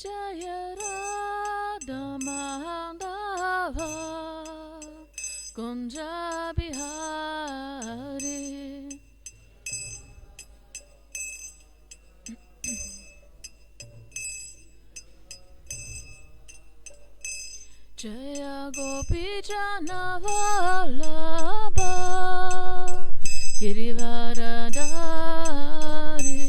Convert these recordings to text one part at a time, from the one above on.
Jaya Radha Madhava Kunja Bihari Jaya Gopi Jana Vallabha Girivaradari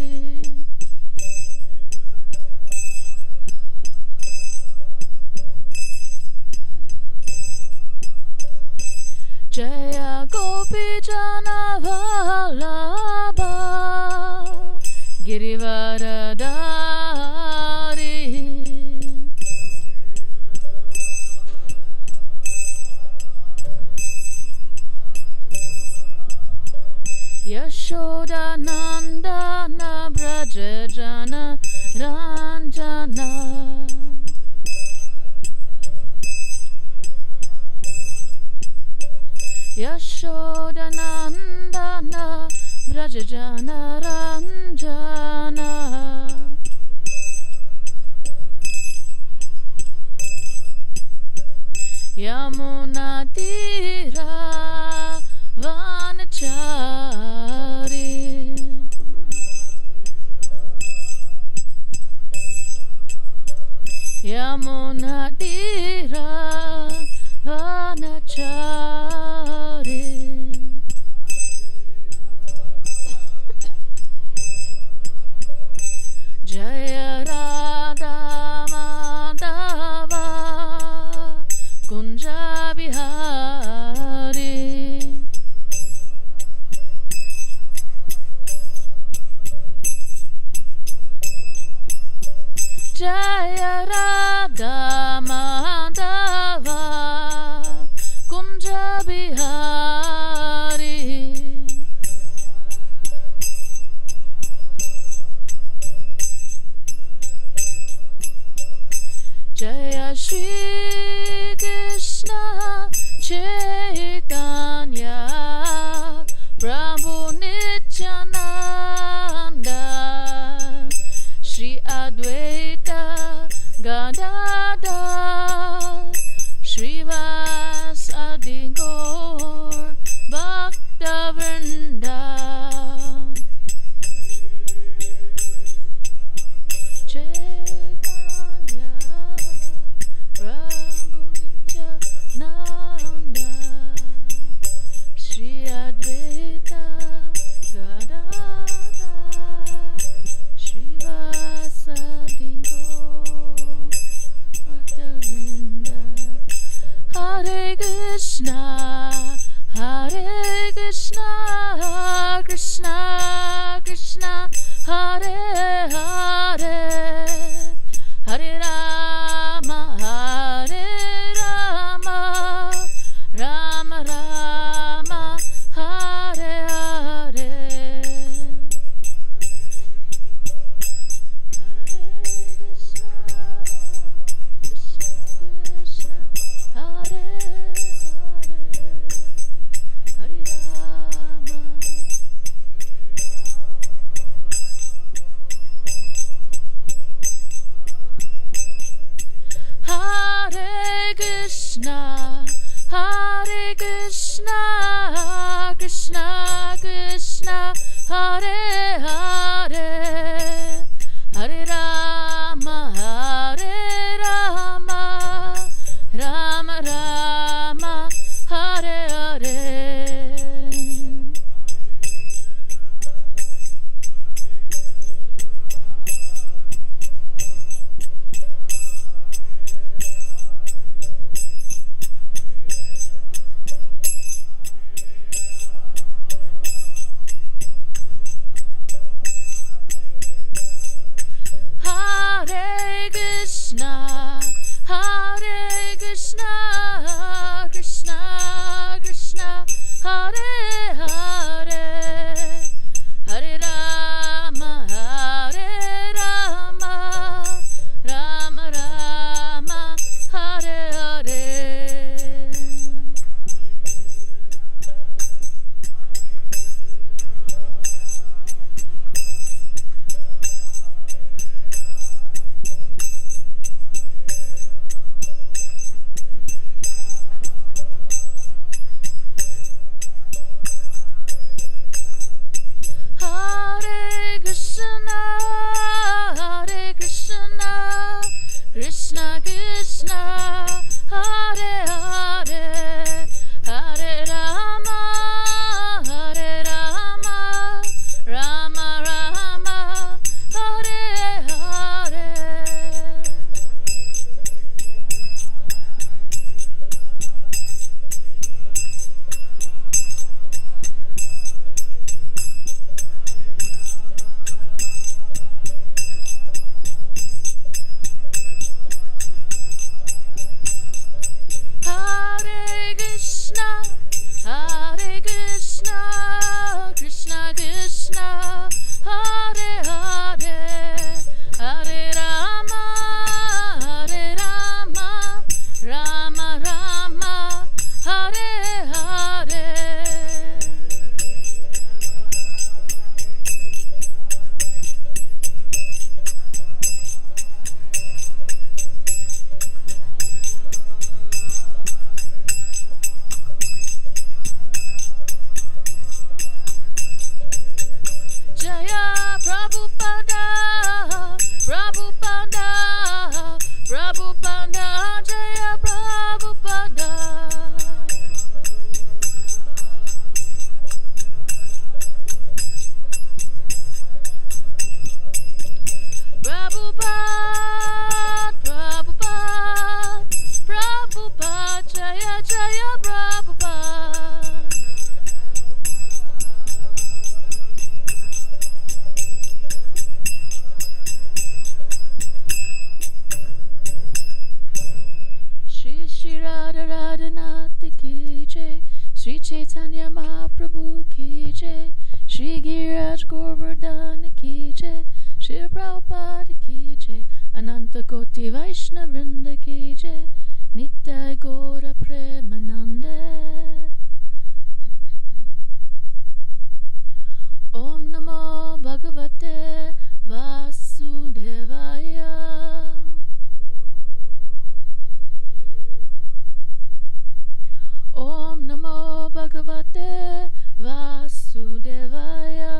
Jaya Gopi Jana Vallabha Girivaradari Yashoda Nandana Braja Jana Ranjana Yashoda Nandana Braja Jana Ranjana Yamuna Tira Vanachari Yamuna Tira Vanachari Jaya Radha Madhava Kunja Bihari Jaya Radha Madhava Kunja Bihari Jaya Shri Krishna Chaitanya Prabhu Nityananda Shri Advaita Gadadhar Srivasadi Gaur Bhaktavrinda Chaitanya Prabhu Nityananda Shri Advaita Gadadhar Srivasadi Gaur Bhaktavrinda Hare Krishna Krishna Krishna Hare Hare Hare Rama Rama Rama Hare Hare Hare Krishna Krishna Krishna Hare Hare Hare Rama Rama Rama Hare Hare Hare Krishna Krishna Krishna Hare Hare Hare Rama Rama Rama Hare Hare Krishna Krishna, Hare Hare, Hare Rama, Hare Rama, Rama Rama, Hare Hare. Hare Krishna, Hare Krishna, Krishna Krishna, Hare Hare, Hare Rama, Hare Rama, Rama Rama, Hare Hare. Jaya Prabhupada, Prabhupada, Prabhupada, Jaya Prabhupada. Prabhupada, Prabhupada, Prabhupada, Jaya Jaya Prabhupada. Shri Shri Radha Radhanath ki jai, Shri Chaitanya Mahaprabhu ki jai, Shri Giraj Govardhan ki jai, Shri Prabhupada ki jai, Ananta Koti Vaishnavrinda ki jai, Nitai Gaura Premanande. Om Namo Bhagavate Vasudevaya. Om Namo Bhagavate Vasudevaya.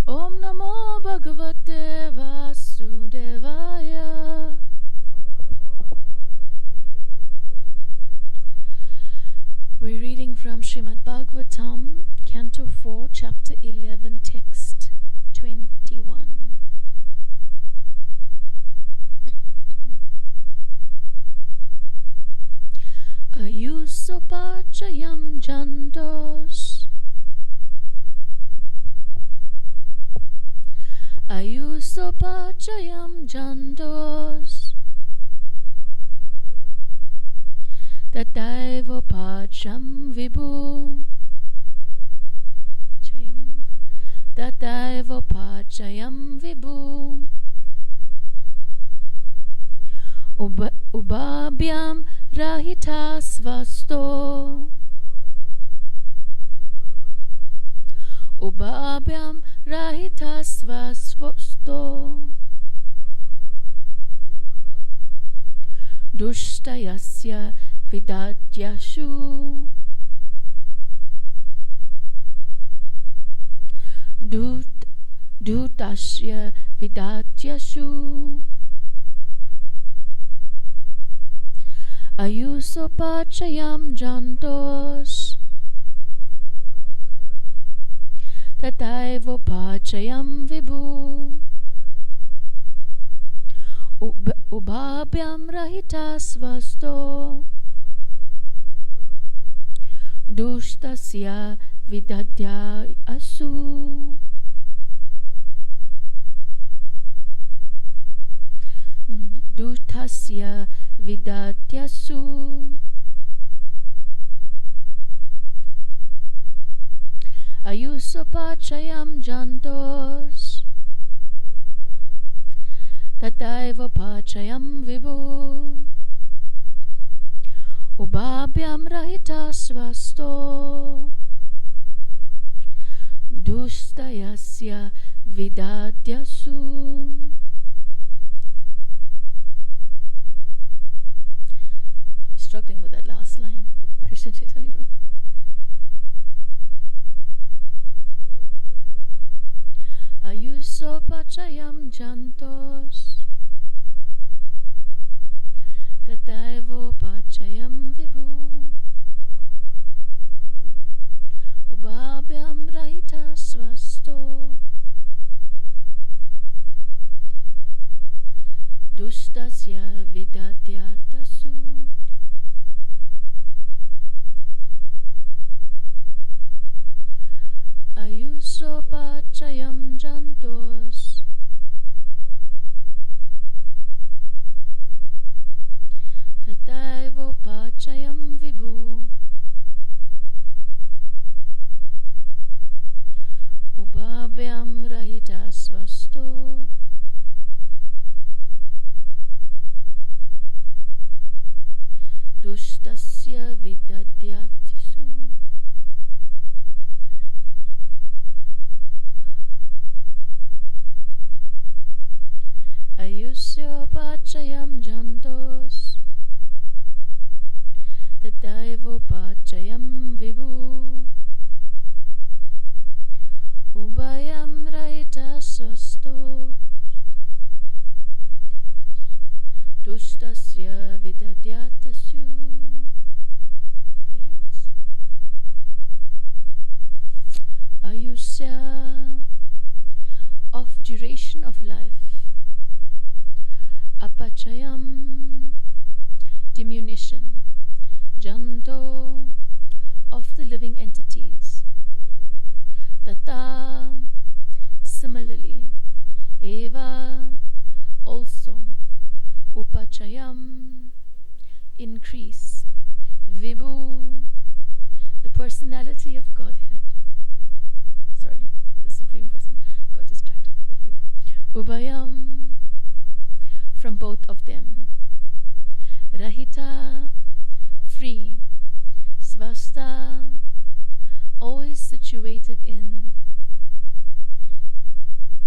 Om Namo Bhagavate Vasudevaya. We're reading from Srimad Bhagavatam, Canto 4, Chapter 11, Text 21. Ayusopachayam jantos, Ayusopachayam jantos, Tataivopacham vibhu, Tataivopachayam vibhu, Ubabhyam rahita svasto, Ubabhyam rahita svasto, Dushtayasya vidatyashu, Dutasya vidatyashu, Ayusopachayam jantos, Tataivopachayam vibhu, Ubabhyam rahita svasto, Dushtasya vidadyasu. Dushtasya vidadyasu. Ayusopachayam jantos, Tataivopachayam vibhu, Ubabhyam rahita svasto, Dushtayasya vidadyasu. I'm struggling with that last line. Krishna Chaitanya Prabhu. Ayusopachayam jantos Tataivopachayam vibhu Ubhabhyam rahita svasto Dustasya vidatyatasu Ayusopachayam jantos Tataivopachayam vibhu Ubhabhyam rahita svasto Dustasya vidadyatisu Ayusyopachayam jantos Tataivopachayam vibhu Ubhayam rahita svasto Dustasya vidadyatasu. Anybody else? Ayusya, of duration of life. Apachayam, diminution. Janto, of the living entities. Tata, similarly. Eva, also. Upachayam, increase. Vibhu, the personality of Godhead. Sorry, the Supreme Person. Got distracted with the Vibhu. Ubhayam, from both of them. Rahita, free. Svasta, always situated in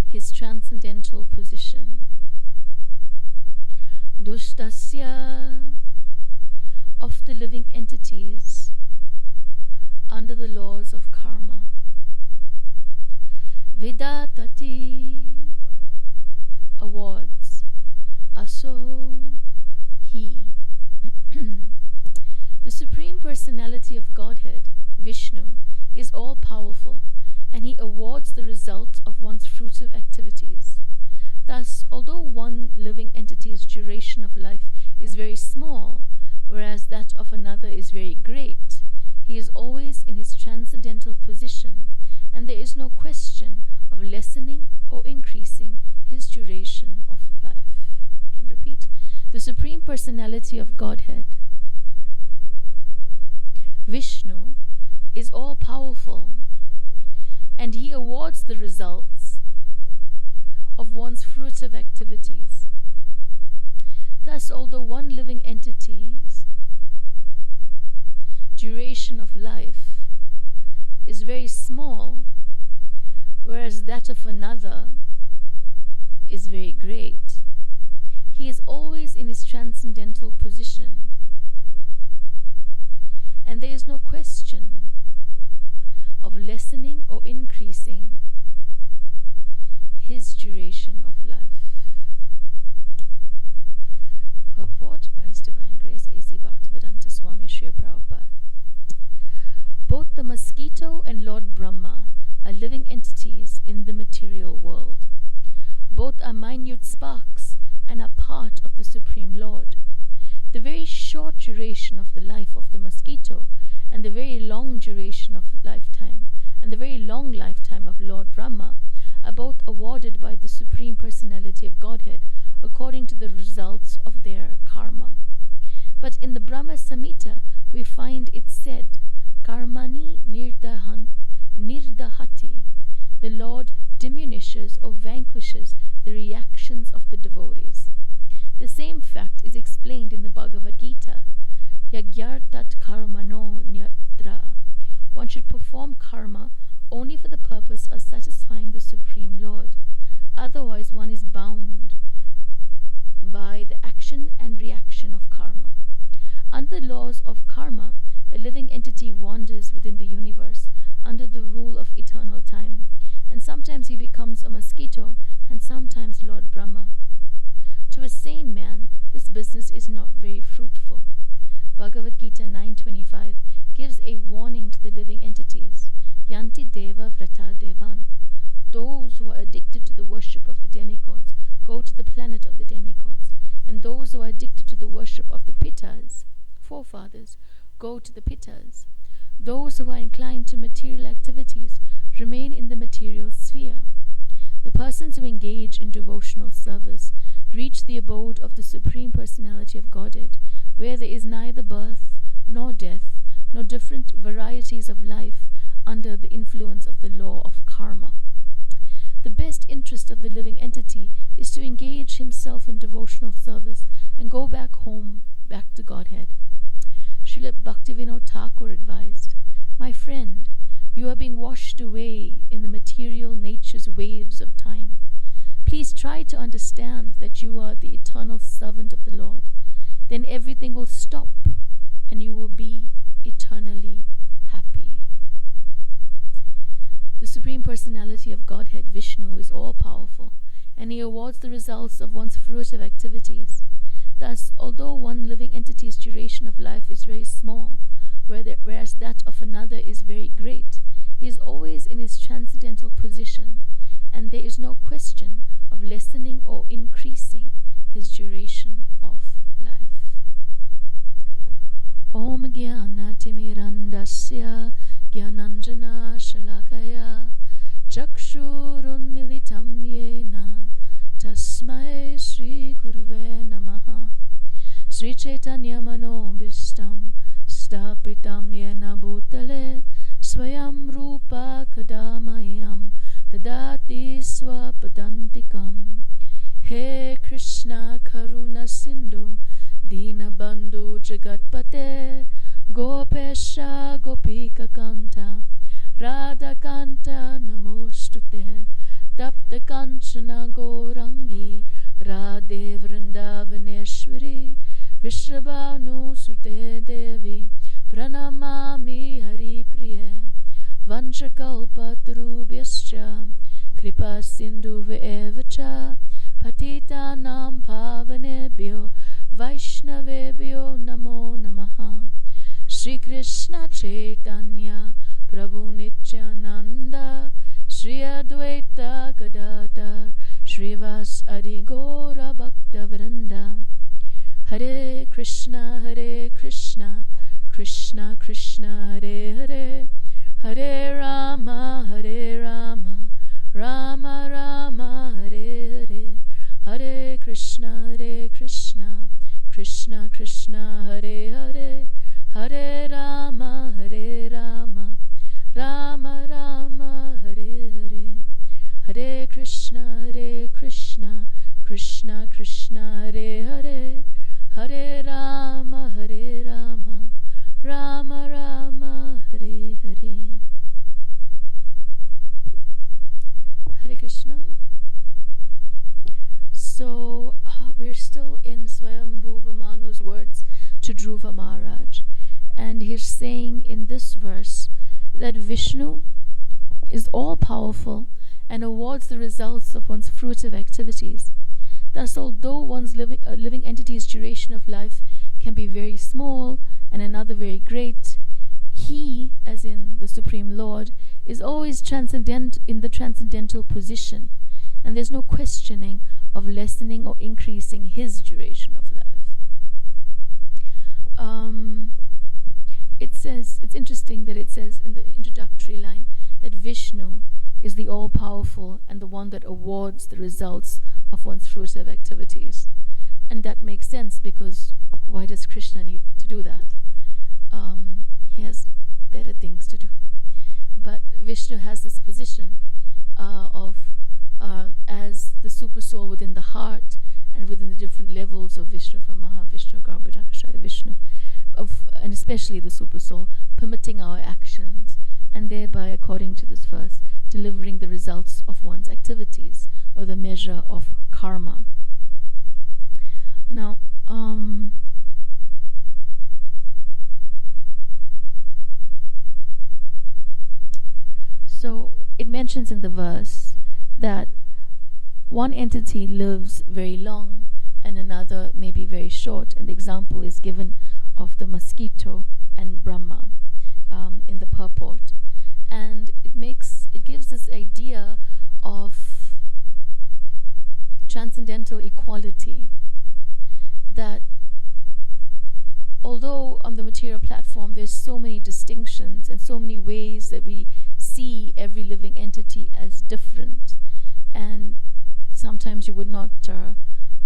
his transcendental position. Dustasya, of the living entities under the laws of karma. Vedatati, awards. Aso, he. The Supreme Personality of Godhead, Vishnu, is all-powerful, and he awards the result of one's fruitive activities. Thus, although one living entity's duration of life is very small, whereas that of another is very great, he is always in his transcendental position, and there is no question of lessening or increasing his duration of life. I can repeat. The Supreme Personality of Godhead, Vishnu, is all-powerful, and he awards the results of one's fruitive activities. Thus, although one living entity's duration of life is very small, whereas that of another is very great, he is always in his transcendental position, and there is no question of lessening or increasing his duration of life. Purport by His Divine Grace A.C. Bhaktivedanta Swami Srila Prabhupada. Both the mosquito and Lord Brahma are living entities in the material world. Both are minute sparks and are part of the Supreme Lord. The very short duration of the life of the mosquito and the very long duration of lifetime and the very long lifetime of Lord Brahma are both awarded by the Supreme Personality of Godhead according to the results of their karma. But in the Brahma Samhita we find it said, Karmani nirdahati, the Lord diminishes or vanquishes the reactions of the devotees. The same fact is explained in the Bhagavad Gita. Yagyartat karmano nyatra. One should perform karma only for the purpose of satisfying the Supreme Lord. Otherwise one is bound by the action and reaction of karma. Under the laws of karma, a living entity wanders within the universe under the rule of eternal time, and sometimes sometimes he becomes a mosquito, and sometimes Lord Brahma. To a sane man, this business is not very fruitful. Bhagavad Gita 9:25 gives a warning to the living entities. Yanti deva vrata devan. Those who are addicted to the worship of the demigods go to the planet of the demigods, and those who are addicted to the worship of the pittas, forefathers, go to the pittas. Those who are inclined to material activities remain in the material sphere. The persons who engage in devotional service reach the abode of the Supreme Personality of Godhead, where there is neither birth nor death, nor different varieties of life under the influence of the law of karma. The best interest of the living entity is to engage himself in devotional service and go back home, back to Godhead. Srila Bhaktivinoda Thakur advised, "My friend, you are being washed away in the material nature's waves of time. Please try to understand that you are the eternal servant of the Lord. Then everything will stop and you will be eternally happy." The Supreme Personality of Godhead, Vishnu, is all-powerful, and he awards the results of one's fruitive activities. Thus, although one living entity's duration of life is very small, whereas that of another is very great, he is always in his transcendental position, and there is no question of lessening or increasing his duration of life. Om Jnana Timirandasya Jnananjana Shalakaya Chakshurunmilitam Yena Tasmai Sri Guruve Namaha Sri Chaitanya Manobishtam Stapitam Yena Bhutale Swayam Rupa Kadamayam Tadati Swapadantikam. He Krishna Karuna Sindhu Dinabandhu Jagatpate Gopesha Gopika Kanta Radha Kanta Namostute Tapta Kanchana Gourangi Radhe Vrindavaneshwari Vishrabhanu Sute Devi Pranamami Hari Priye Vanchakalpatarubhyascha Kripa Sindhu Ve'evacha Patitanam Pavanebhyo Vaishnavebhyo Namo Namaha. Shri Krishna Chaitanya Prabhu Nityananda Shri Advaita Gadadhar Shrivas Adi Gora Bhakta Vrinda. Hare Krishna Krishna Krishna Hare Hare Hare Rama Rama Rama Hare Hare. Hare Krishna Krishna Krishna Hare Hare Hare Rama Rama Rama Hare Hare. Hare Krishna Krishna Krishna Hare Hare Hare Rama Rama Rama Hare Hare. Hare Krishna. So we're still in Swayambhuva Manu's words to Dhruva Maharaj, and he's saying in this verse that Vishnu is all-powerful and awards the results of one's fruitive activities. Thus, although one's living entity's duration of life can be very small and another very great, he, as in the Supreme Lord, is always in the transcendental position, and there's no questioning of lessening or increasing his duration of life. It's interesting that it says in the introductory line that Vishnu is the all-powerful and the one that awards the results of one's fruitive activities. And that makes sense, because why does Krishna need to do that? He has better things to do. But Vishnu has this position as the super soul within the heart and within the different levels of Vishnu, from Mahavishnu, Garbhodakashaya Vishnu, and especially the super soul, permitting our actions, and thereby, according to this verse, delivering the results of one's activities, or the measure of karma. Now, so it mentions in the verse that one entity lives very long and another may be very short, and the example is given of the mosquito and Brahma in the purport. And it gives this idea of transcendental equality, that although on the material platform there's so many distinctions and so many ways that we see every living entity as different, and sometimes you would not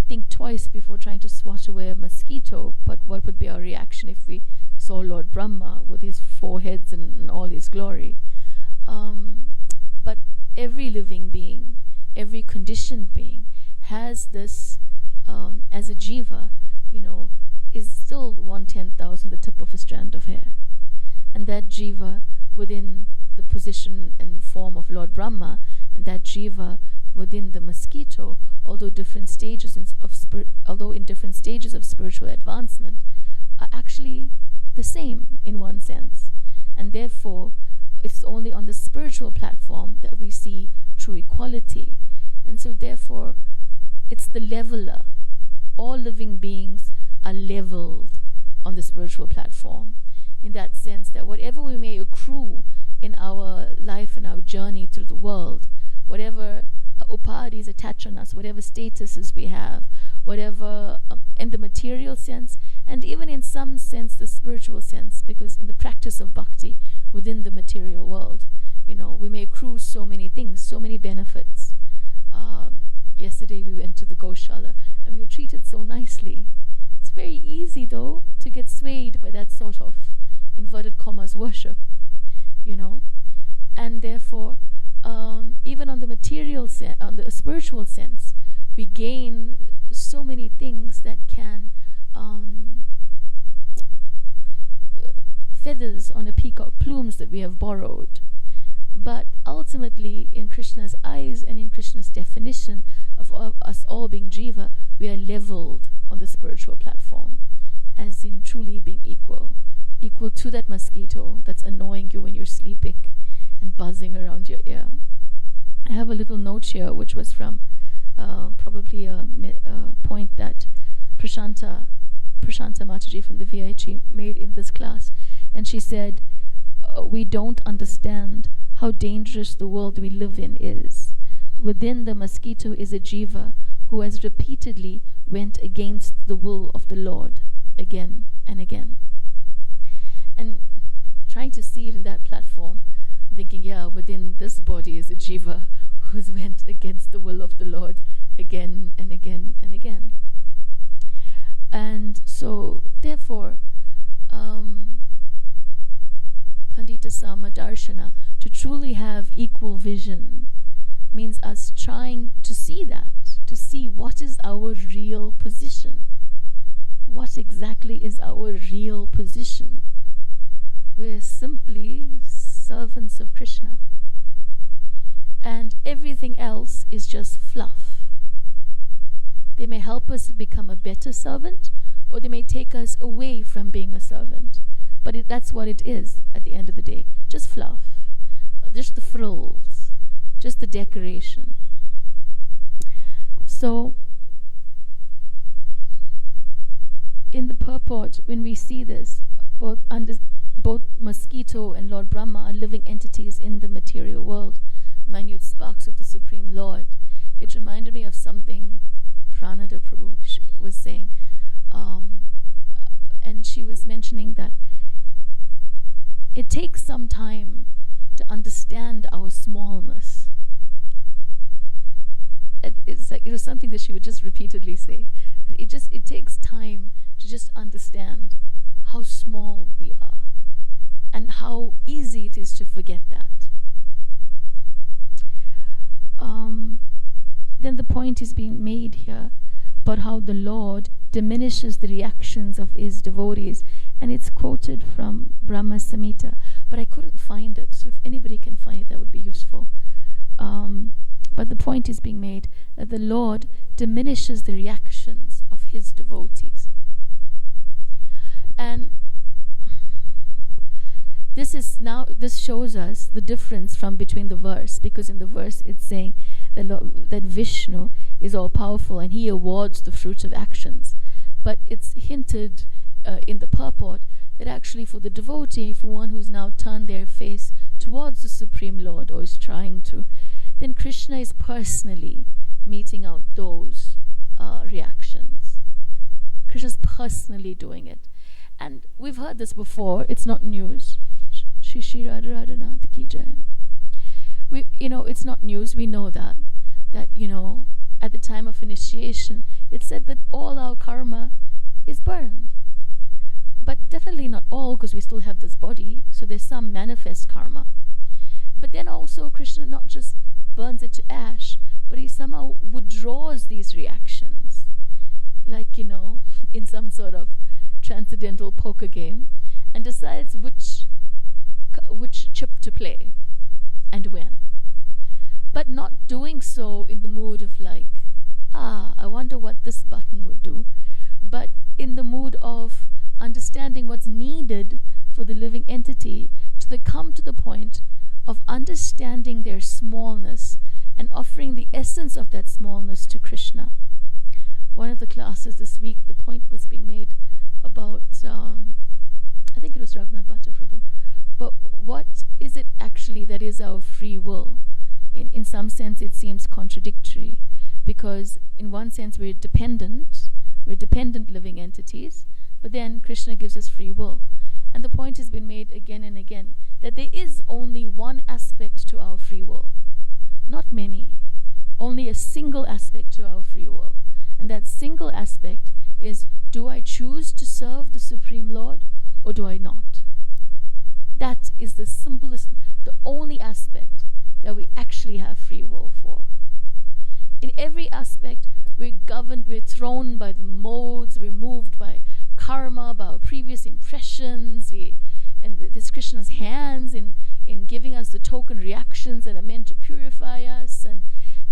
think twice before trying to swat away a mosquito, but what would be our reaction if we saw Lord Brahma with his 4 heads and all his glory? But every living being, every conditioned being has this, as a jiva, is still 1/10,000 the tip of a strand of hair. And that jiva within the position and form of Lord Brahma, and that jiva within the mosquito, although in different stages of spiritual advancement, are actually the same in one sense. And therefore, it's only on the spiritual platform that we see true equality. And so therefore, it's the leveler. All living beings are leveled on the spiritual platform, in that sense that whatever we may accrue in our life and our journey through the world, whatever upadhis attach on us, whatever statuses we have, whatever in the material sense, and even in some sense the spiritual sense, because in the practice of bhakti within the material world, we may accrue so many things, so many benefits. Yesterday we went to the Goshala and we were treated so nicely. It's very easy though to get swayed by that sort of inverted commas worship, and therefore even on the material on the spiritual sense, we gain so many things that can feathers on a peacock, plumes that we have borrowed. But ultimately, in Krishna's eyes and in Krishna's definition of us all being jiva, we are leveled on the spiritual platform, as in truly being equal to that mosquito that's annoying you when you're sleeping and buzzing around your ear. I have a little note here, which was from probably a point that Prashanta Mataji from the VIG made in this class, and she said, we don't understand how dangerous the world we live in is. Within the mosquito is a jiva who has repeatedly went against the will of the Lord again and again. And trying to see it in that platform, thinking, within this body is a jiva who's went against the will of the Lord again and again and again. And so, therefore, Pandita Sama Darshana, to truly have equal vision, means us trying to see that, to see what is our real position. What exactly is our real position? We're simply servants of Krishna. And everything else is just fluff. They may help us become a better servant, or they may take us away from being a servant. But that's what it is at the end of the day. Just fluff. Just the frills. Just the decoration. So, in the purport, when we see this, both mosquito and Lord Brahma are living entities in the material world, minute sparks of the Supreme Lord. It reminded me of something Pranada Prabhu was saying, and she was mentioning that it takes some time to understand our smallness. It was something that she would just repeatedly say. It takes time to just understand how small we are and how easy it is to forget that. Then the point is being made here about how the Lord diminishes the reactions of his devotees, and it's quoted from Brahma Samhita, but I couldn't find it, so if anybody can find it, that would be useful. But the point is being made that the Lord diminishes the reactions of his devotees. And this shows us the difference from between the verse, because in the verse it's saying that Vishnu is all powerful and he awards the fruit of actions. But it's hinted in the purport that actually for the devotee, for one who's now turned their face towards the Supreme Lord or is trying to, then Krishna is personally meting out those reactions. Krishna's personally doing it. And we've heard this before, it's not news. Shri Shri Radha Radhanath Ki Jai. It's not news, we know that, at the time of initiation, it's said that all our karma is burned. But definitely not all, because we still have this body, so there's some manifest karma. But then also Krishna not just burns it to ash, but he somehow withdraws these reactions. Like, in some sort of transcendental poker game, and decides which chip to play and when. But not doing so in the mood of like, I wonder what this button would do, but in the mood of understanding what's needed for the living entity to come to the point of understanding their smallness and offering the essence of that smallness to Krishna. One of the classes this week, the point was being made about, I think it was Raghunath Bhatta Prabhu, but what is it actually that is our free will? In some sense it seems contradictory, because in one sense we're dependent living entities, but then Krishna gives us free will. And the point has been made again and again that there is only one aspect to our free will, not many, only a single aspect to our free will. And that single aspect is, do I choose to serve the Supreme Lord or do I not? That is the simplest, the only aspect that we actually have free will for. In every aspect, we're governed, we're thrown by the modes, we're moved by karma, by our previous impressions, and there's Krishna's hands in giving us the token reactions that are meant to purify us,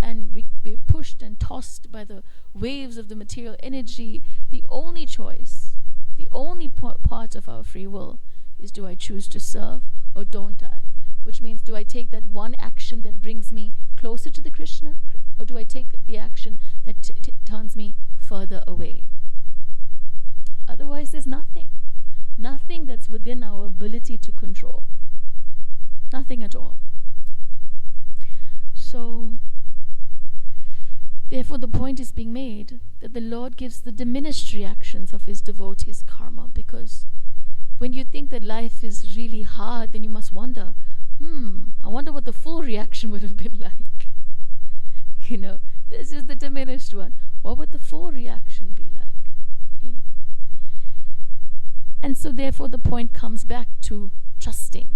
and we're pushed and tossed by the waves of the material energy. The only choice, the only part of our free will is, do I choose to serve or don't I? Which means, do I take that one action that brings me closer to the Krishna, or do I take the action that turns me further away? Otherwise, there's nothing that's within our ability to control. Nothing at all. So, therefore the point is being made that the Lord gives the diminished reactions of his devotees' karma, because when you think that life is really hard, then you must wonder, I wonder what the full reaction would have been like. This is the diminished one. What would the full reaction be like? And so therefore the point comes back to trusting.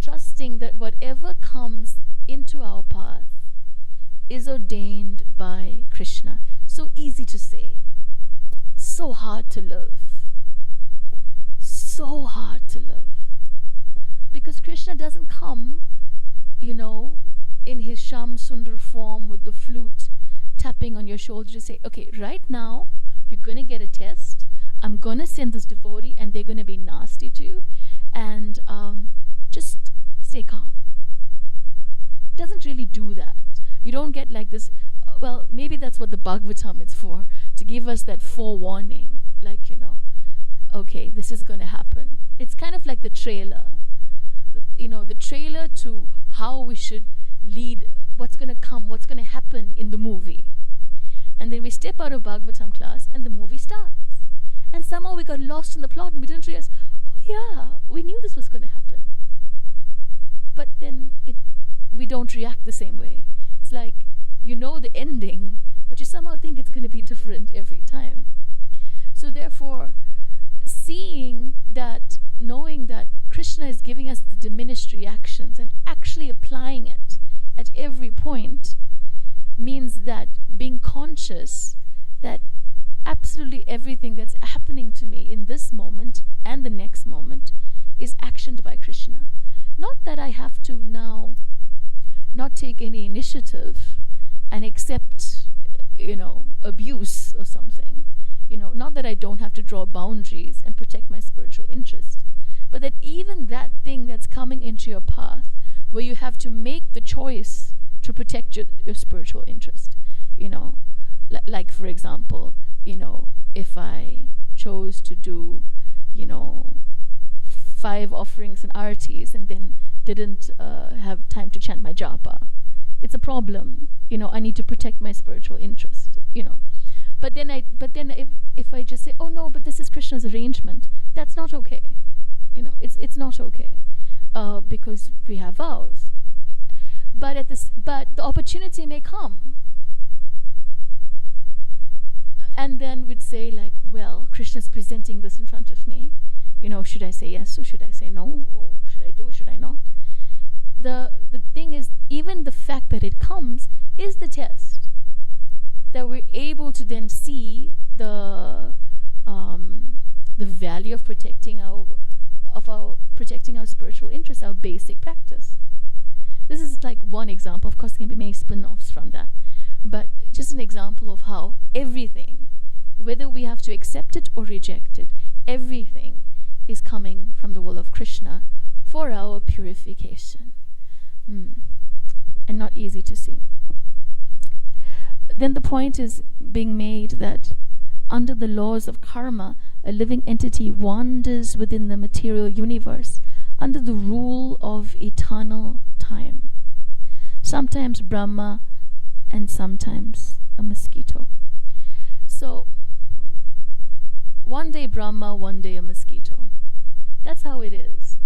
Trusting that whatever comes into our path is ordained by Krishna. So easy to say. So hard to live. So hard to live. Because Krishna doesn't come, in his Sham Sundar form with the flute tapping on your shoulder to say, okay, right now you're going to get a test. I'm going to send this devotee and they're going to be nasty to you, and just stay calm. Doesn't really do that. You don't get like this, well, maybe that's what the Bhagavatam is for, to give us that forewarning, like, okay, this is going to happen. It's kind of like the trailer, the trailer to how we should lead, what's going to come, what's going to happen in the movie. And then we step out of Bhagavatam class and the movie starts. And somehow we got lost in the plot and we didn't realize, oh yeah, we knew this was going to happen. But then we don't react the same way. It's like, the ending, but you somehow think it's going to be different every time. So therefore, seeing that, knowing that Krishna is giving us the diminished reactions and actually applying it at every point, means that being conscious that absolutely everything that's happening to me in this moment and the next moment is actioned by Krishna. Not that I have to now not take any initiative and accept, abuse or something. Not that I don't have to draw boundaries and protect my spiritual interest, but that even that thing that's coming into your path, where you have to make the choice to protect your spiritual interest. Like for example, if I chose to do 5 offerings and artis and then didn't have time to chant my japa, it's a problem. I need to protect my spiritual interest. But then if I just say, oh no, but this is Krishna's arrangement, that's not okay. It's not okay, because we have vows. But the opportunity may come, and then we'd say like, well, Krishna's presenting this in front of me. Should I say yes or should I say no? Or should I do it? Should I not? The thing is, even the fact that it comes is the test that we're able to then see the value of protecting our spiritual interests, our basic practice. This is like one example. Of course, there can be many spin-offs from that, but just an example of how everything, whether we have to accept it or reject it, everything is coming from the will of Krishna for our purification. And not easy to see. Then the point is being made that under the laws of karma, a living entity wanders within the material universe under the rule of eternal time. Sometimes Brahma and sometimes a mosquito. So, one day Brahma, one day a mosquito. That's how it is.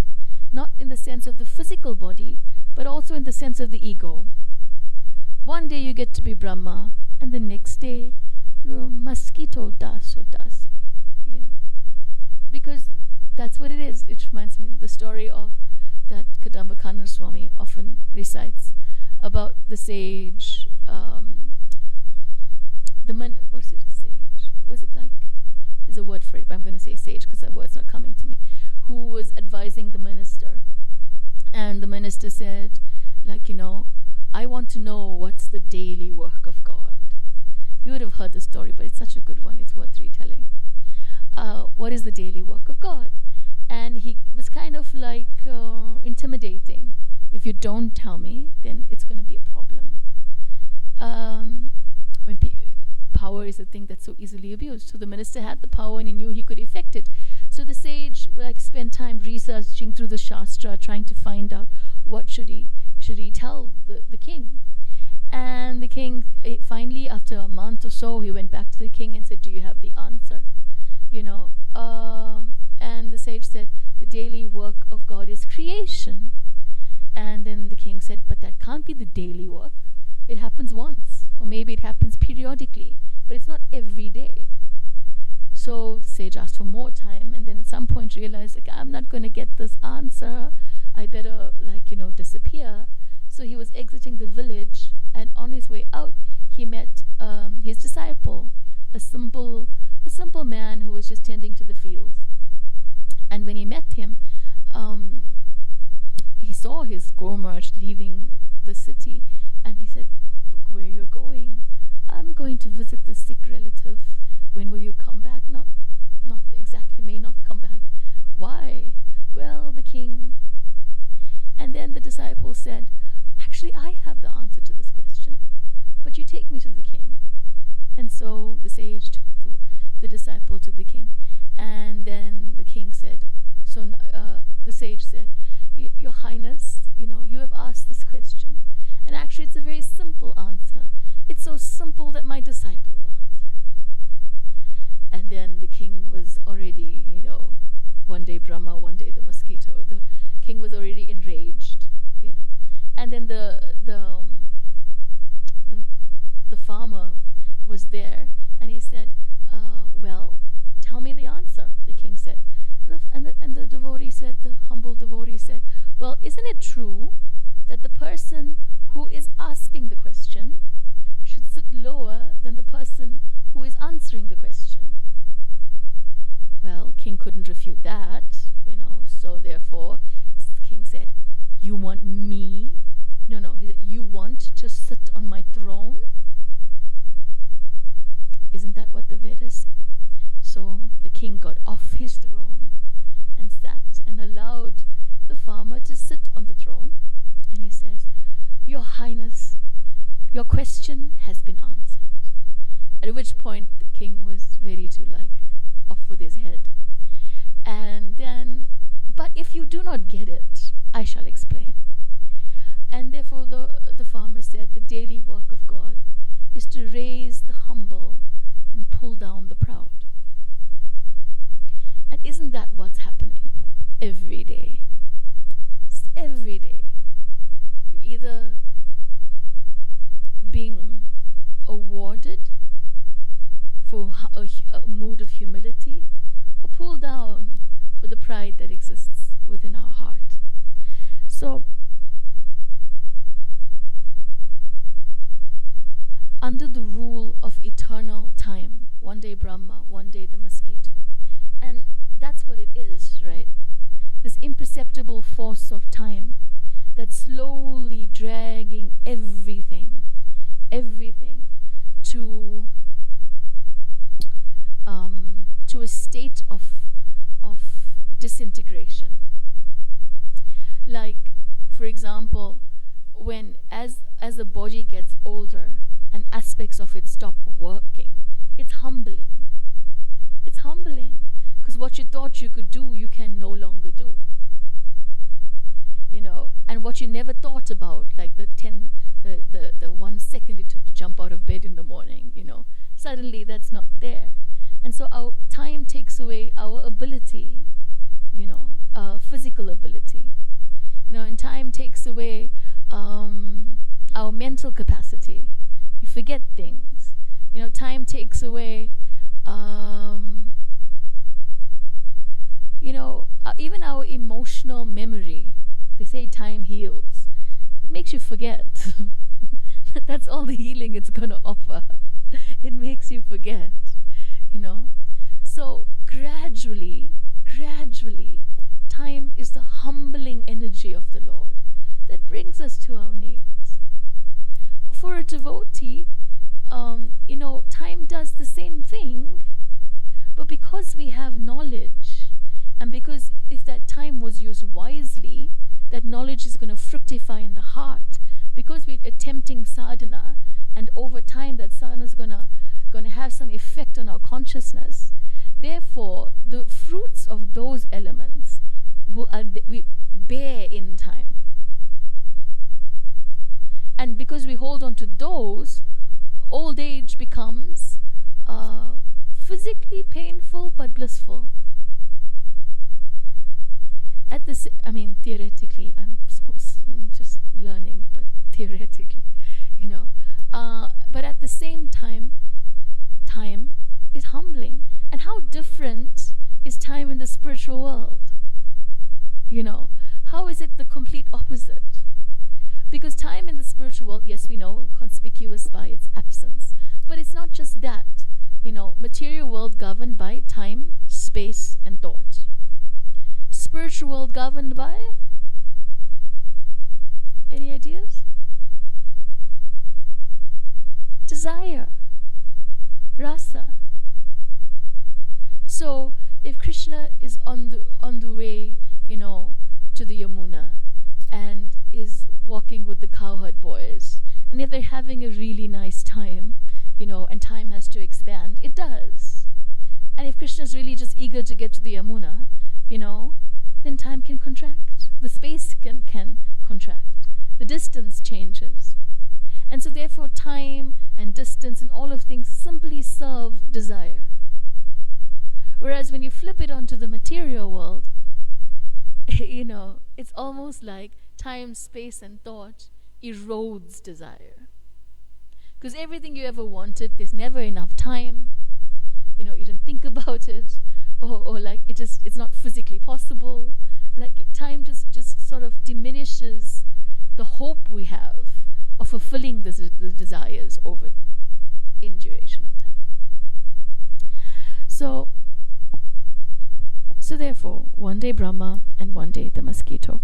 Not in the sense of the physical body, but also in the sense of the ego. One day you get to be Brahma, and the next day you're a mosquito Das or Dasi, because that's what it is. It reminds me of the story of that Kadamba Kanana Swami often recites about the sage, what's it, sage? Was it like, there's a word for it, but I'm going to say sage because that word's not coming to me, who was advising the minister. And the minister said, I want to know what's the daily work of God. You would have heard the story, but it's such a good one, it's worth retelling. What is the daily work of God? And he was kind of like intimidating. If you don't tell me, then it's going to be a problem. Power is a thing that's so easily abused. So the minister had the power and he knew he could effect it. So the sage spent time researching through the Shastra, trying to find out what should he tell the king. And the king, finally, after a month or so, he went back to the king and said, do you have the answer? And the sage said, the daily work of God is creation. And then the king said, but that can't be the daily work. It happens once, or maybe it happens periodically, but it's not every day. So the sage asked for more time, and then at some point realized, I'm not going to get this answer. I better, disappear. So he was exiting the village, and on his way out, he met his disciple, a simple man who was just tending to the fields. And when he met him, he saw his Gurmarj leaving the city, and he said, look where you're going. I'm going to visit the sick relative. When will you come back? Not exactly, may not come back. Why? Well, the king. And then the disciple said, actually, I have the answer to this question, but you take me to the king. And so the sage took the disciple to the king. And then the king said, the sage said, Your Highness, you have asked this question. And actually, it's a very simple answer. It's so simple that my disciple will answer it. And then the king was already, one day Brahma, one day the mosquito. The king was already enraged, And then the farmer was there, and he said, well, tell me the answer, the king said. And the devotee said, the humble devotee said, well, isn't it true that the person who is asking the question should sit lower than the person who is answering the question? Well, king couldn't refute that, so therefore, the king said, you want me? No, he said, you want to sit on my throne? Isn't that what the Vedas say? So the king got off his throne and sat and allowed the farmer to sit on the throne. And he says, Your Highness, your question has been answered. At which point the king was ready to off with his head. And then, but if you do not get it, I shall explain. And therefore the farmer said, the daily work of God is to raise the humble and pull down the proud. And isn't that what's happening every day? Every day. You're either being awarded for a mood of humility, or pulled down for the pride that exists within our heart. So, under the rule of eternal time, one day Brahma, one day the mosquito. And that's what it is, right? This imperceptible force of time that's slowly dragging everything to a state of disintegration. Like, for example, when as the body gets older and aspects of it stop working, it's humbling. It's humbling because what you thought you could do, you can no longer do. And what you never thought about, like the 1 second it took to jump out of bed in the morning, suddenly that's not there. And so our time takes away our ability, physical ability, and time takes away our mental capacity. You forget things. Time takes away, even our emotional memory. They say time heals. It makes you forget. That's all the healing it's going to offer. It makes you forget, So gradually, time is the humbling energy of the Lord that brings us to our knees. For a devotee, time does the same thing, but because we have knowledge, and because if that time was used wisely, that knowledge is going to fructify in the heart, because we're attempting sadhana, and over time that sadhana is going to have some effect on our consciousness. Therefore, the fruits of those elements we bear in time. And because we hold on to those, old age becomes physically painful but blissful. Theoretically, I'm just learning, but theoretically, but at the same time, time is humbling. And how different is time in the spiritual world? How is it the complete opposite? Because time in the spiritual world, yes, we know, conspicuous by its absence. But it's not just that. Material world governed by time, space, and thought. Spiritual world governed by? Any ideas? Desire. Rasa. So, if Krishna is on the way, to the Yamuna, and is walking with the cowherd boys, and if they're having a really nice time, and time has to expand, it does. And if Krishna is really just eager to get to the Yamuna, then time can contract. The space can contract. The distance changes. And so therefore time and distance and all of things simply serve desire. Whereas when you flip it onto the material world, it's almost like time, space, and thought erodes desire. Because everything you ever wanted, there's never enough time. You didn't think about it, or like it's not physically possible. Like time just sort of diminishes the hope we have of fulfilling the desires in duration of time. So therefore, one day Brahma and one day the mosquito.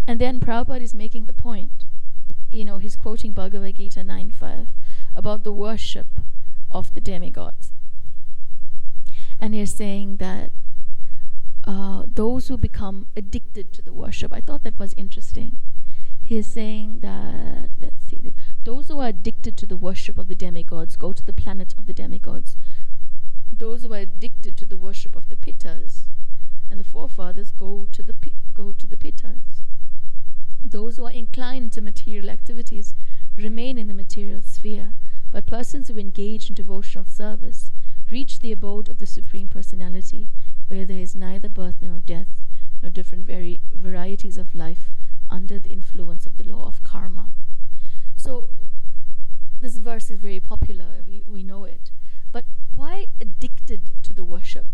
And then Prabhupada is making the point, he's quoting Bhagavad Gita 9:5 about the worship of the demigods. And he's saying that those who become addicted to the worship, I thought that was interesting. He is saying that, let's see, those who are addicted to the worship of the demigods go to the planet of the demigods. Those who are addicted to the worship of the pittas and the forefathers go to the pittas. Those who are inclined to material activities remain in the material sphere, but persons who engage in devotional service reach the abode of the Supreme Personality, where there is neither birth nor death, nor different varieties of life under the influence of the law of karma. So this verse is very popular, we know it. But why addicted to the worship?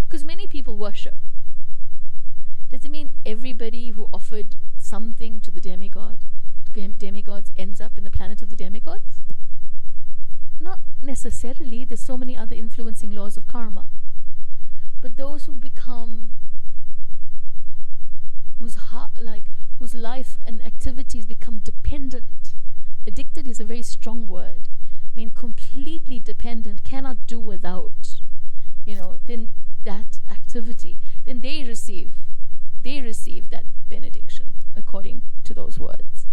Because many people worship. Does it mean everybody who offered something to the demigods ends up in the planet of the demigods? Not necessarily. There's so many other influencing laws of karma. But those who become, whose life and activities become dependent. Addicted is a very strong word. I mean, completely dependent, cannot do without. Then that activity, then they receive that benediction according to those words.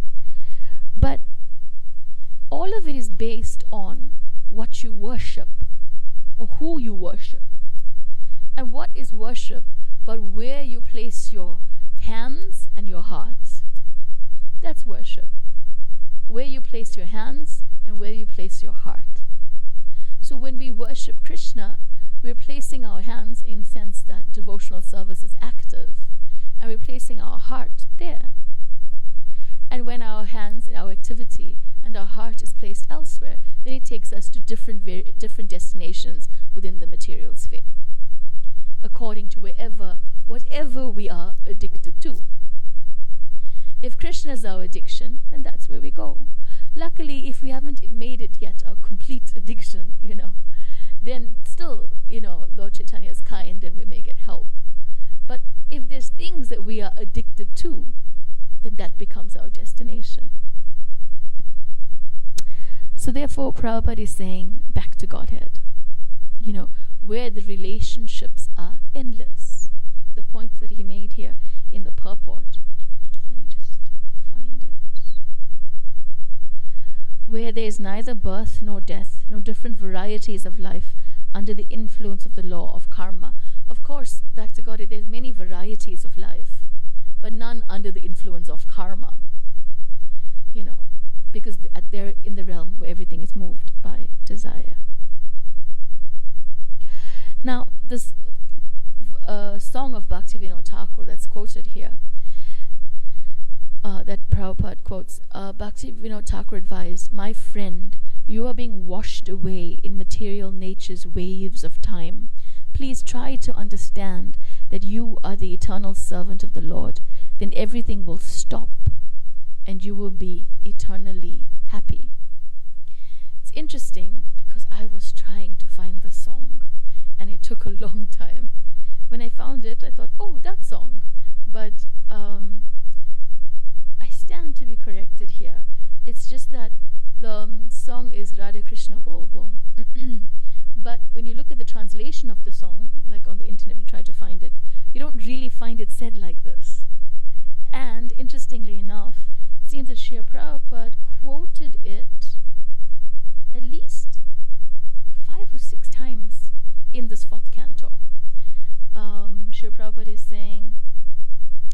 But all of it is based on what you worship or who you worship. And what is worship but where you place your hands and your hearts? That's worship. Where you place your hands and where you place your heart. So when we worship Krishna, we're placing our hands in the sense that devotional service is active, and we're placing our heart there. And when our hands, our activity, and our heart is placed elsewhere, then it takes us to different destinations within the material sphere, according to whatever we are addicted to. If Krishna is our addiction, then that's where we go. Luckily, if we haven't made it yet our complete addiction, then still, Lord Chaitanya is kind and we may get help. But if there's things that we are addicted to, then that becomes our destination. So therefore, Prabhupada is saying, back to Godhead, where the relationships are endless. The points that he made here in the purport. Let me just find it. Where there is neither birth nor death, nor different varieties of life under the influence of the law of karma. Of course, back to God, there's many varieties of life, but none under the influence of karma. Because they're in the realm where everything is moved by desire. Now, this song of Bhaktivinoda Thakur that's quoted here, that Prabhupada quotes, Bhaktivinoda Thakur advised, "My friend, you are being washed away in material nature's waves of time. Please try to understand that you are the eternal servant of the Lord. Then everything will stop and you will be eternally happy." It's interesting because I was trying to find the song and it took a long time. When I found it, I thought, oh, that song. But I stand to be corrected here. It's just that the song is Radha Krishna Bol Bol. But when you look at the translation of the song, like on the internet when you try to find it, you don't really find it said like this. And interestingly enough, it seems that Srila Prabhupada quoted it at least 5 or 6 times in this 4th canto. Srila Prabhupada is saying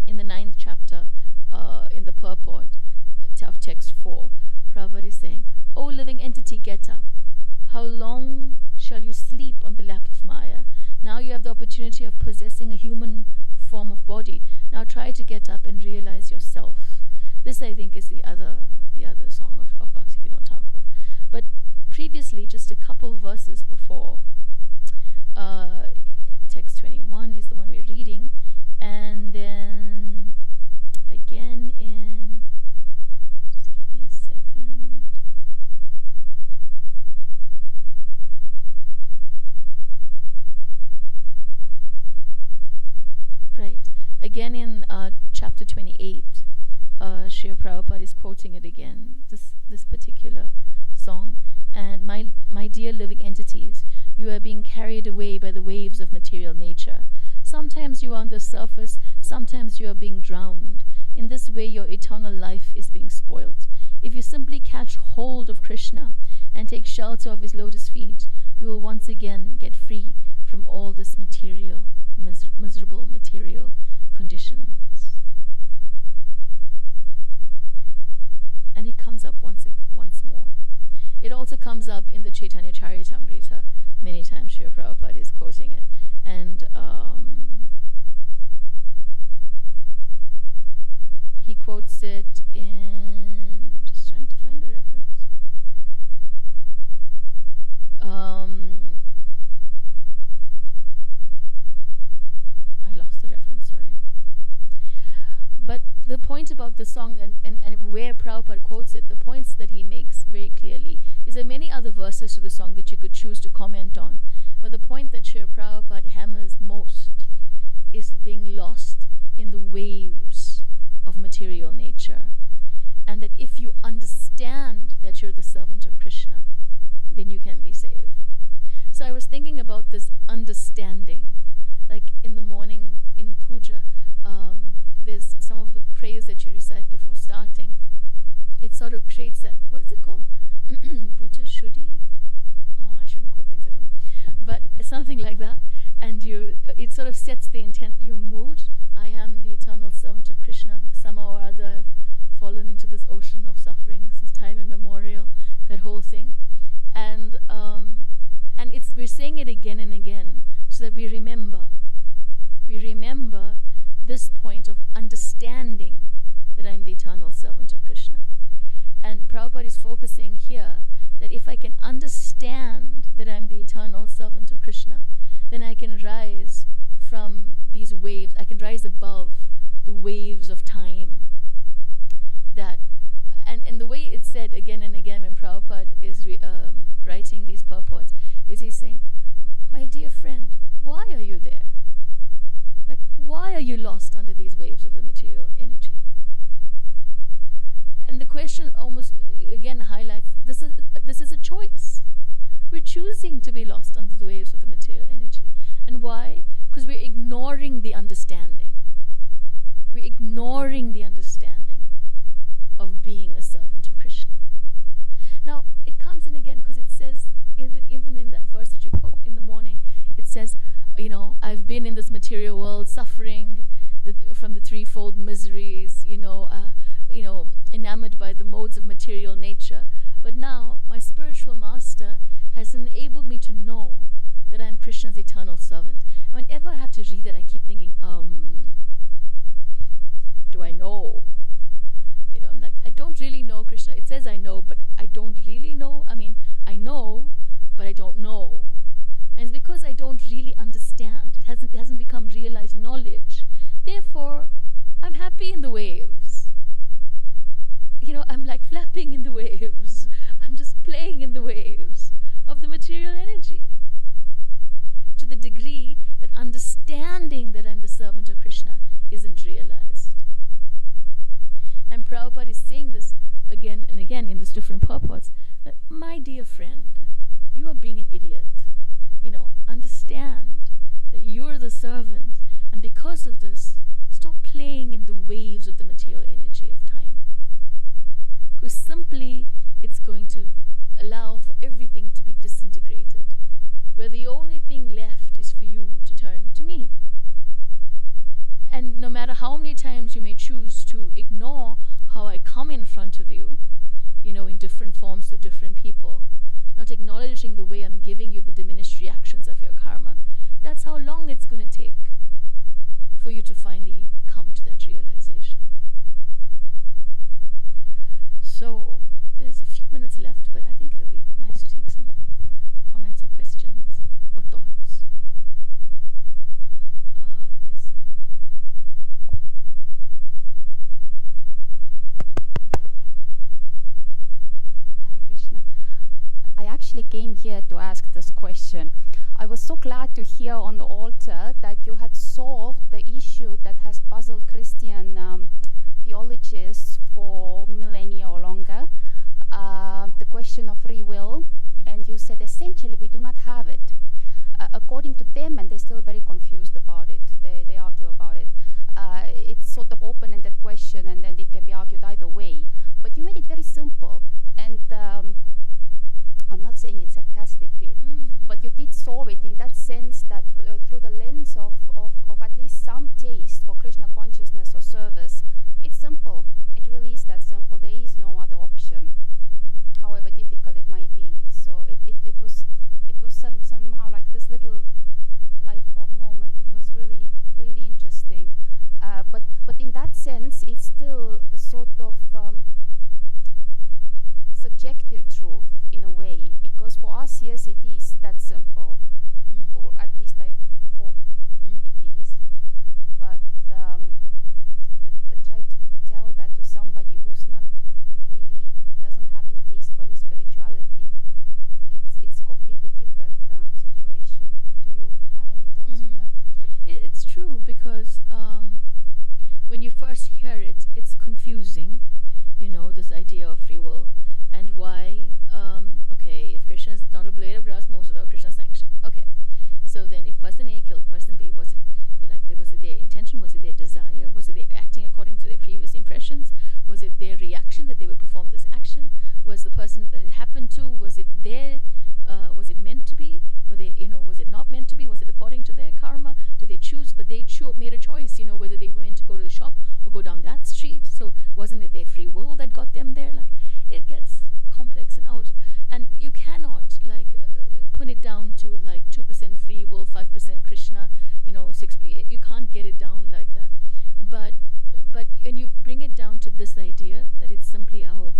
in the 9th chapter, in the purport of text 4, Prabhupada is saying, "O living entity, get up. How long shall you sleep on the lap of Maya? Now you have the opportunity of possessing a human form of body. Now try to get up and realize yourself." This, I think, is the other song of Bhaktivinoda Thakur. But previously, just a couple verses before, text 21 is the one we're reading, and then again in, just give me a second. Right, again in chapter 28, Srila Prabhupada is quoting it again, this particular song. And my dear living entities, you are being carried away by the waves of material nature. Sometimes you are on the surface, sometimes you are being drowned. In this way, your eternal life is being spoiled. If you simply catch hold of Krishna and take shelter of his lotus feet, you will once again get free from all this material, miserable material conditions. And it comes up once more. It also comes up in the Chaitanya Charitamrita. Many times Srila Prabhupada is quoting it. And he quotes it in, I'm just trying to find the reference. I lost the reference, sorry. But the point about the song and where Prabhupada quotes it, the points that he makes very clearly, is there many other verses to the song that you could choose to comment on. But the point that Srila Prabhupada hammers most is being lost in the waves of material nature. And that if you understand that you're the servant of Krishna, then you can be saved. So I was thinking about this understanding. Like in the morning in puja, there's some of the prayers that you recite before starting. It sort of creates that, what is it called? Bhuta Shuddhi? Oh, I shouldn't quote things, I don't know. But something like that. And it sort of sets the intent, your mood. I am the eternal servant of Krishna. Somehow or other I've fallen into this ocean of suffering since time immemorial. That whole thing. And we're saying it again and again so that we remember this point of understanding that I'm the eternal servant of Krishna. And Prabhupada is focusing here that if I can understand that I'm the eternal servant of Krishna, then I can rise from these waves. I can rise above the waves of time. And the way it's said again and again when Prabhupada is writing these purports, is he's saying, my dear friend, why are you there? Like, why are you lost under these waves of the material energy? And the question almost again highlights this is a choice. We're choosing to be lost under the waves of the material energy. And why? Because we're ignoring the understanding. We're ignoring the understanding of being a servant of Krishna. Now, it comes in again because it says, even in that verse that you quote in the morning, it says, I've been in this material world suffering from the threefold miseries, enamored by the modes of material nature. But now, my spiritual master has enabled me to know that I'm Krishna's eternal servant. Whenever I have to read that, I keep thinking, do I know? I'm like, I don't really know Krishna. It says I know, but I don't really know. I mean, I know, but I don't know. And it's because I don't really understand. It hasn't become realized knowledge. Therefore, I'm happy in the waves. I'm like flapping in the waves. I'm just playing in the waves of the material energy. To the degree that understanding that I'm the servant of Krishna isn't realized. And Prabhupada is saying this again and again in these different purports, that my dear friend, you are being an idiot. Understand that you're the servant, and because of this, stop playing in the waves of the material energy of time. Because simply, it's going to allow for everything to be disintegrated, where the only thing left is for you to turn to me. And no matter how many times you may choose to ignore how I come in front of you, in different forms to different people, not acknowledging the way I'm giving you the diminished reactions of your karma, that's how long it's going to take for you to finally come to that realization. So, there's a few minutes left, but I think it'll be nice to take some comments or questions or thoughts. Hare Krishna. I actually came here to ask this question. I was so glad to hear on the altar that you had solved the issue that has puzzled Christian theologists for millennia or longer, the question of free will, and you said essentially we do not have it. According to them, and they're still very confused about it, they argue about it, it's sort of open-ended question, wasn't it their free will that got them there? Like, it gets complex and out, and you cannot put it down to like 2% free will, 5% Krishna, 6. You can't get it down like that. But when you bring it down to this idea that it's simply our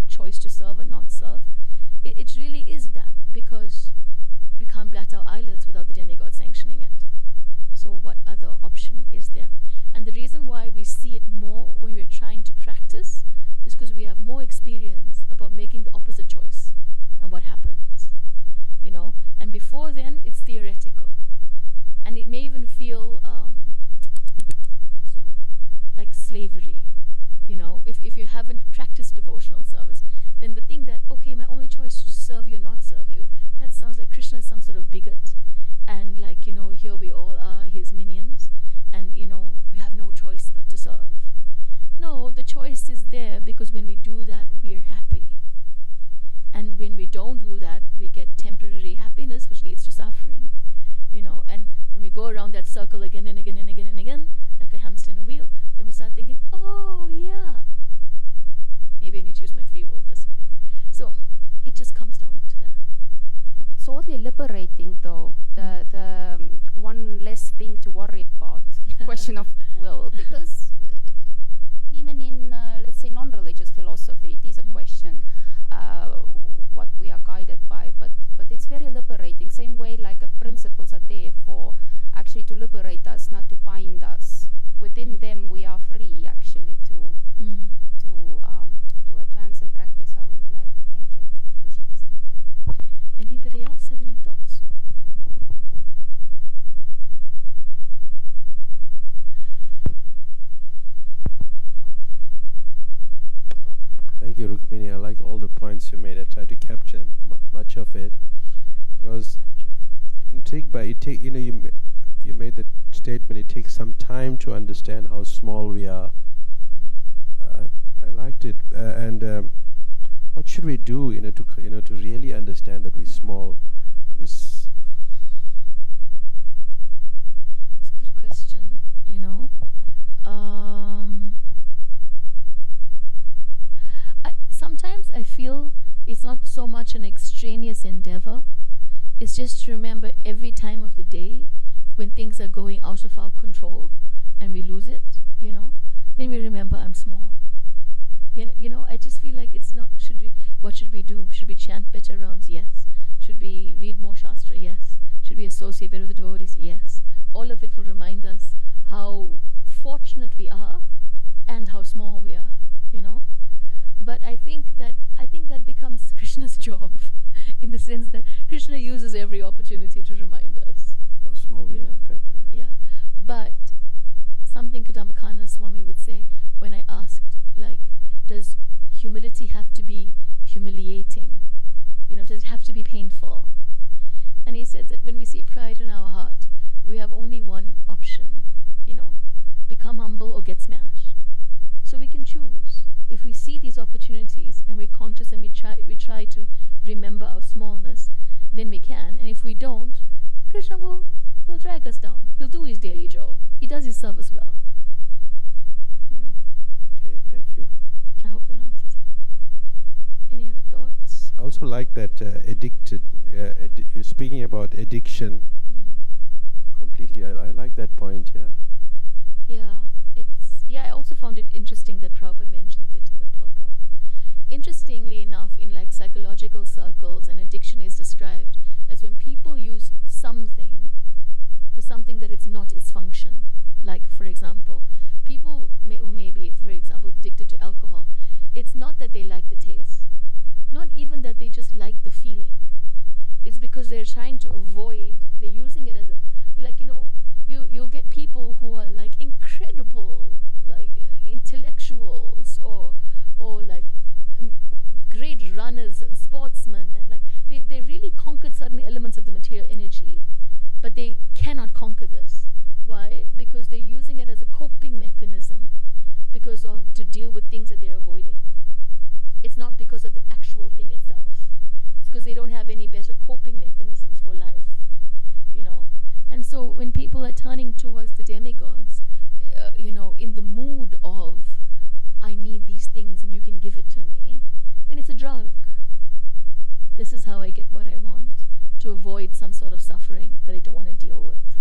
choice to serve or not serve, it really is that, because we can't blot our eyelids without the demigod sanctioning it. So what other option is there? And the reason why we see it more when we're trying to practice is because we have more experience about making the opposite choice and what happens. And before then, it's theoretical. And it may even feel, what's the word? Like slavery. If you haven't practiced devotional service, then the thing that, okay, my only choice is to serve you or not serve you, that sounds like Krishna is some sort of bigot. And here we all are his minions. And, we have no choice but to serve. No, the choice is there because when we do that, we're happy. And when we don't do that, we get temporary happiness, which leads to suffering. And when we go around that circle again and again and again and again, like a hamster in a wheel, then we start thinking, oh yeah, maybe I need to use my free will this way. So it just comes down to that. It's oddly liberating, though, the one less thing to worry about, question of will, because even in, let's say, non-religious philosophy, it is a question what we are guided by, but it's very liberating. Same way, like principles are there for actually to liberate us, not to bind us. Within them, we are free actually to advance and practice how we would like. Thank you. That's an interesting point. Anybody else have any thoughts? Thank you, Rukmini. I like all the points you made. I tried to capture much of it. I was intrigued by it. You made the statement. It takes some time to understand how small we are. I liked it. And what should we do, to really understand that we're small? Because it's a good question. Sometimes I feel it's not so much an extraneous endeavor. It's just to remember every time of the day when things are going out of our control and we lose it, then we remember I'm small. I just feel like it's not, what should we do? Should we chant better rounds? Yes. Should we read more Shastra? Yes. Should we associate better with the devotees? Yes. All of it will remind us how fortunate we are and how small we are, But I think that becomes Krishna's job, in the sense that Krishna uses every opportunity to remind us. how small we are. Thank you. Yeah. But something Kadambakana Swami would say when I asked, does humility have to be humiliating? Does it have to be painful? And he said that when we see pride in our heart, we have only one option, become humble or get smashed. So we can choose. If we see these opportunities and we're conscious and we try to remember our smallness, then we can. And if we don't, Krishna will drag us down. He'll do his daily job. He does his service well. Okay, thank you. I hope that answers it. Any other thoughts? I also like that addicted. You're speaking about addiction. Completely. I like that point. Yeah. Yeah. I also found it interesting that Prabhupada mentions it in the purport. Interestingly enough, in psychological circles, an addiction is described as when people use something for something that it's not its function. Like, for example, people who may be, for example, addicted to alcohol, it's not that they like the taste, not even that they just like the feeling. It's because they're trying to avoid, they're using it as you'll get people who are incredible, intellectuals or great runners and sportsmen, and they really conquered certain elements of the material energy, but they cannot conquer this. Why? Because they're using it as a coping mechanism, to deal with things that they're avoiding. It's not because of the actual thing itself. It's because they don't have any better coping mechanisms for life, And so when people are turning towards the demigods, in the mood of, I need these things and you can give it to me, then it's a drug. This is how I get what I want, to avoid some sort of suffering that I don't want to deal with.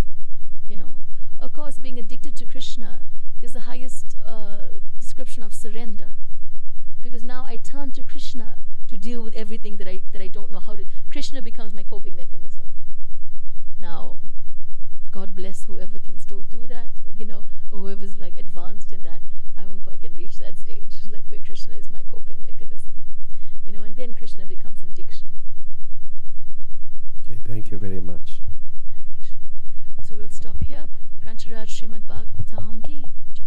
You know, of course, being addicted to Krishna is the highest description of surrender, because now I turn to Krishna to deal with everything that I don't know how to. Krishna becomes my coping mechanism. Now, God bless whoever can still do that, you know, or whoever's like advanced in that. I hope I can reach that stage, like where Krishna is my coping mechanism, you know, and then Krishna becomes an addiction. Okay, thank you very much. Okay, Hare Krishna. So we'll stop here. Grancharaj Srimad Bhagavatam ki Jai.